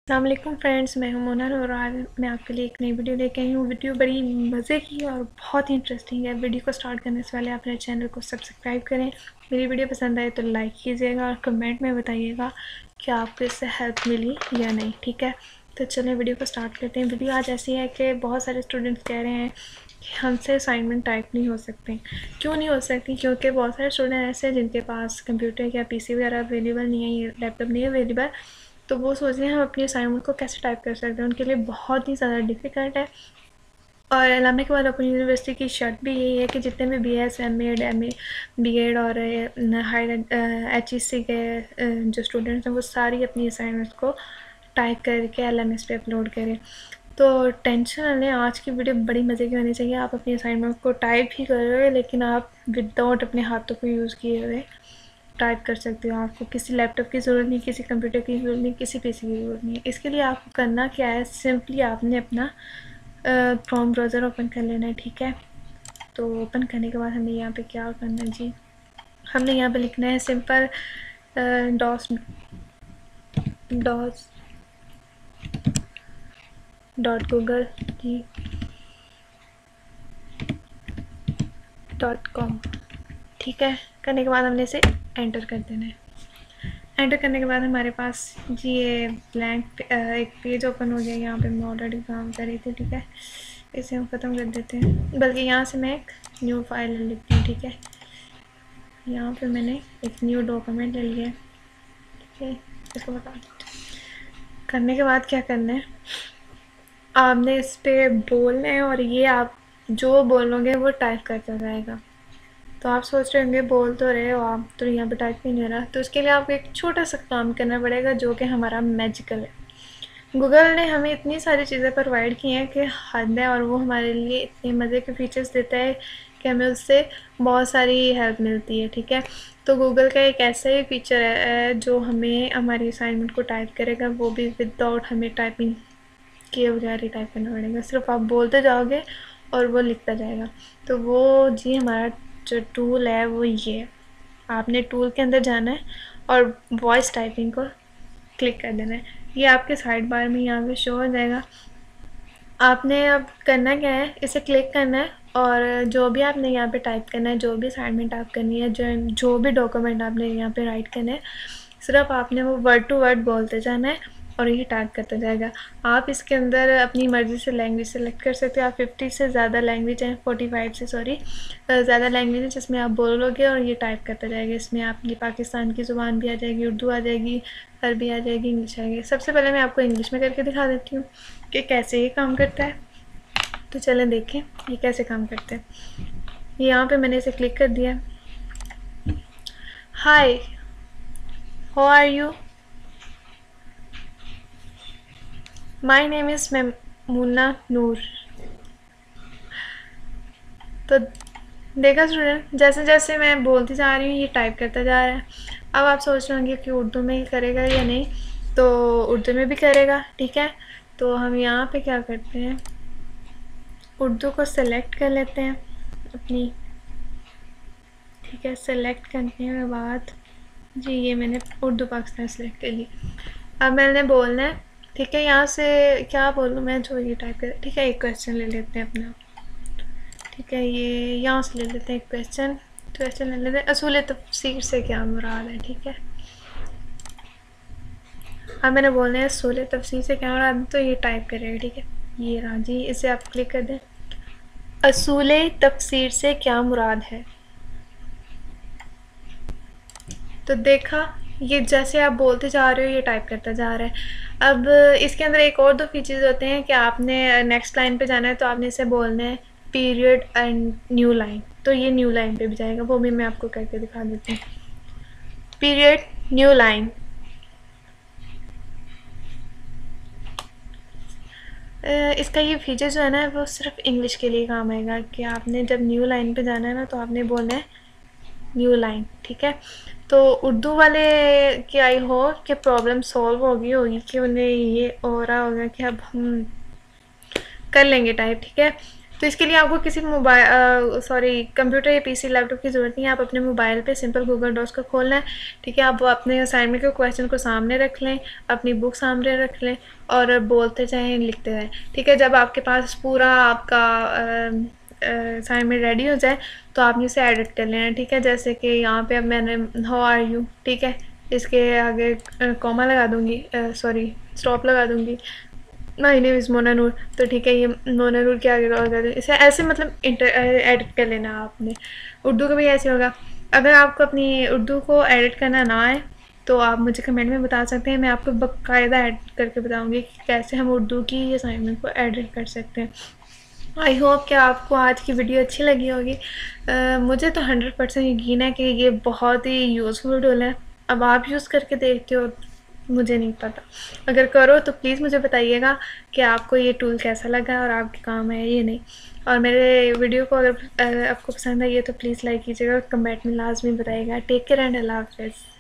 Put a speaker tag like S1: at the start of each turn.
S1: अस्सलामुअलैकुम फ्रेंड्स, मैं हूं मोना और आज मैं आपके लिए एक नई वीडियो लेके आई हूँ। वीडियो बड़ी मज़े की और बहुत ही इंटरेस्टिंग है। वीडियो को स्टार्ट करने से पहले अपने चैनल को सब्सक्राइब करें। मेरी वीडियो पसंद आए तो लाइक कीजिएगा और कमेंट में बताइएगा कि आपको इससे हेल्प मिली या नहीं। ठीक है, तो चलें वीडियो को स्टार्ट करते हैं। वीडियो आज ऐसी है कि बहुत सारे स्टूडेंट्स कह रहे हैं कि हमसे असाइनमेंट टाइप नहीं हो सकते। क्यों नहीं हो सकती? क्योंकि बहुत सारे स्टूडेंट ऐसे हैं जिनके पास कंप्यूटर या पीसी वगैरह अवेलेबल नहीं है, ये लैपटॉप नहीं है अवेलेबल, तो वो सोच रहे हैं हम अपनी असाइनमेंट को कैसे टाइप कर सकते हैं। उनके लिए बहुत ही ज़्यादा डिफ़िकल्ट है। और अलामा इकबाल ओपन यूनिवर्सिटी की शर्त भी यही है कि जितने भी BS, MA, MA, BEd और हायर HEC के जो स्टूडेंट्स हैं वो सारी अपनी असाइनमेंट्स को टाइप करके LMS पे अपलोड करें। तो टेंशन ना लें, आज की वीडियो बड़ी मज़े की होनी चाहिए। आप अपनी असाइनमेंट को टाइप ही कर रहे हो लेकिन आप विदाउट अपने हाथों को यूज़ किए हुए टाइप कर सकते हो। आपको किसी लैपटॉप की ज़रूरत नहीं, किसी कंप्यूटर की ज़रूरत नहीं, किसी पीसी की ज़रूरत नहीं है। इसके लिए आपको करना क्या है, सिंपली आपने अपना क्रोम ब्राउज़र ओपन कर लेना है। ठीक है, तो ओपन करने के बाद हमें यहाँ पे क्या करना है जी, हमने यहाँ पे लिखना है सिंपल डॉस .google जी .com। ठीक है, करने के बाद हमने इसे एंटर कर देना है। एंटर करने के बाद हमारे पास जी ये ब्लैंक एक पेज ओपन हो गया। यहाँ पे मैं ऑलरेडी काम कर रही थी। ठीक है, इसे हम ख़त्म कर देते हैं, बल्कि यहाँ से मैं एक न्यू फाइल ले लेती हूँ। ठीक है, यहाँ पे मैंने एक न्यू डॉक्यूमेंट ले लिया। ठीक है, इसको बता करने के बाद क्या करना है, आपने इस पर बोलना है और ये आप जो बोलोगे वो टाइप करता जाएगा। तो आप सोच रहे होंगे बोल तो रहे हो आप, तो यहाँ पे टाइप ही नहीं हो रहा। तो इसके लिए आपको एक छोटा सा काम करना पड़ेगा जो कि हमारा मैजिकल है। गूगल ने हमें इतनी सारी चीज़ें प्रोवाइड की हैं कि हद है, और वो हमारे लिए इतने मज़े के फीचर्स देता है कि हमें उससे बहुत सारी हेल्प मिलती है। ठीक है, तो गूगल का एक ऐसा ही फीचर है जो हमें हमारी असाइनमेंट को टाइप करेगा, वो भी विदाउट हमें टाइपिंग किए बगैर ही टाइप करना पड़ेगा। सिर्फ आप बोलते जाओगे और वो लिखता जाएगा। तो वो जी हमारा जो टूल है वो ये है। आपने टूल के अंदर जाना है और वॉइस टाइपिंग को क्लिक कर देना है। ये आपके साइड बार में यहाँ पे शो हो जाएगा। आपने अब करना क्या है, इसे क्लिक करना है और जो भी आपने यहाँ पे टाइप करना है, जो भी असाइनमेंट आप करनी है, जो भी डॉक्यूमेंट आपने यहाँ पे राइट करना है, सिर्फ आपने वो वर्ड टू वर्ड बोलते जाना है और ये टाइप करता जाएगा। आप इसके अंदर अपनी मर्ज़ी से लैंग्वेज सेलेक्ट कर सकते हो। आप 50 से ज़्यादा लैंग्वेज हैं, 45 से सॉरी ज़्यादा लैंग्वेज है जिसमें आप बोलोगे और ये टाइप करता जाएगा। इसमें आपकी पाकिस्तान की ज़ुबान भी आ जाएगी, उर्दू आ जाएगी, अरबी आ जाएगी, इंग्लिश आ जाएगी। सबसे पहले मैं आपको इंग्लिश में करके दिखा देती हूँ कि कैसे ये काम करता है। तो चलें देखें ये कैसे काम करते हैं। यहाँ पे मैंने इसे क्लिक कर दिया। Hi, how are you, my name is Munna Noor. तो देखा स्टूडेंट, जैसे जैसे मैं बोलती जा रही हूँ ये टाइप करता जा रहा है। अब आप सोच रहे होंगे कि उर्दू में ही करेगा या नहीं, तो उर्दू में भी करेगा। ठीक है, तो हम यहाँ पे क्या करते हैं, उर्दू को सेलेक्ट कर लेते हैं अपनी। ठीक है, सेलेक्ट करने के बाद जी ये मैंने उर्दू पाकिस्तान सेलेक्ट कर ली। अब मैंने बोलना है। ठीक है, यहाँ से क्या बोलूँ मैं, जो ये टाइप कर। ठीक है, एक क्वेश्चन ले लेते हैं अपना। ठीक है, ये यहाँ से ले लेते हैं एक क्वेश्चन ले लेते हैं, असूल तफसीर से क्या मुराद है। ठीक है, अब मैंने बोलना है असूल तफसीर से क्या मुराद है, तो ये टाइप करेगा। ठीक है, ये रहा जी, इसे आप क्लिक कर दें। असूल तफसीर से क्या मुराद है, तो देखा ये जैसे आप बोलते जा रहे हो ये टाइप करता जा रहा है। अब इसके अंदर एक और दो फीचर्स होते हैं कि आपने नेक्स्ट लाइन पे जाना है तो आपने इसे बोलना है पीरियड एंड न्यू लाइन, तो ये न्यू लाइन पे भी जाएगा। वो भी मैं आपको करके दिखा देती हूँ। Period, new line. इसका ये फीचर जो है ना वो सिर्फ इंग्लिश के लिए काम आएगा कि आपने जब न्यू लाइन पे जाना है ना तो आपने बोलना है न्यू लाइन। ठीक है, तो उर्दू वाले की आई हो कि प्रॉब्लम सॉल्व हो गई होगी कि उन्हें ये हो रहा होगा कि अब हम कर लेंगे टाइप। ठीक है, तो इसके लिए आपको किसी मोबाइल कंप्यूटर या पीसी लैपटॉप की ज़रूरत नहीं है। आप अपने मोबाइल पे सिंपल गूगल डॉक्स को खोलना है, ठीक है। आप अपने असाइनमेंट के क्वेश्चन को सामने रख लें, अपनी बुक सामने रख लें और बोलते जाएँ, लिखते जाएँ, ठीक है। जब आपके पास पूरा आपका असाइनमेंट रेडी हो जाए तो आपने इसे एडिट कर लेना, ठीक है। जैसे कि यहाँ पे अब मैंने हाउ आर यू, ठीक है, इसके आगे कॉमा लगा दूँगी, स्टॉप लगा दूँगी। माय नेम इज़ मोना नूर, तो ठीक है, ये मोना नूर के आगे लगा दूँ। इसे ऐसे मतलब एडिट कर लेना आपने। उर्दू का भी ऐसे होगा। अगर आपको अपनी उर्दू को एडिट करना ना आए तो आप मुझे कमेंट में बता सकते हैं, मैं आपको बाकायदा एडिट करके बताऊँगी कि कैसे हम उर्दू की असाइनमेंट को एडिट कर सकते हैं। आई होप कि आपको आज की वीडियो अच्छी लगी होगी। मुझे तो 100% यकीन है कि ये बहुत ही यूज़फुल टूल है। अब आप यूज़ करके देखते हो, मुझे नहीं पता। अगर करो तो प्लीज़ मुझे बताइएगा कि आपको ये टूल कैसा लगा और आपके काम है ये नहीं। और मेरे वीडियो को अगर आपको पसंद आई है तो प्लीज़ लाइक कीजिएगा, कमेंट में लाजमी बताइएगा। टेक केयर एंड अल्लाह हाफ़िज़।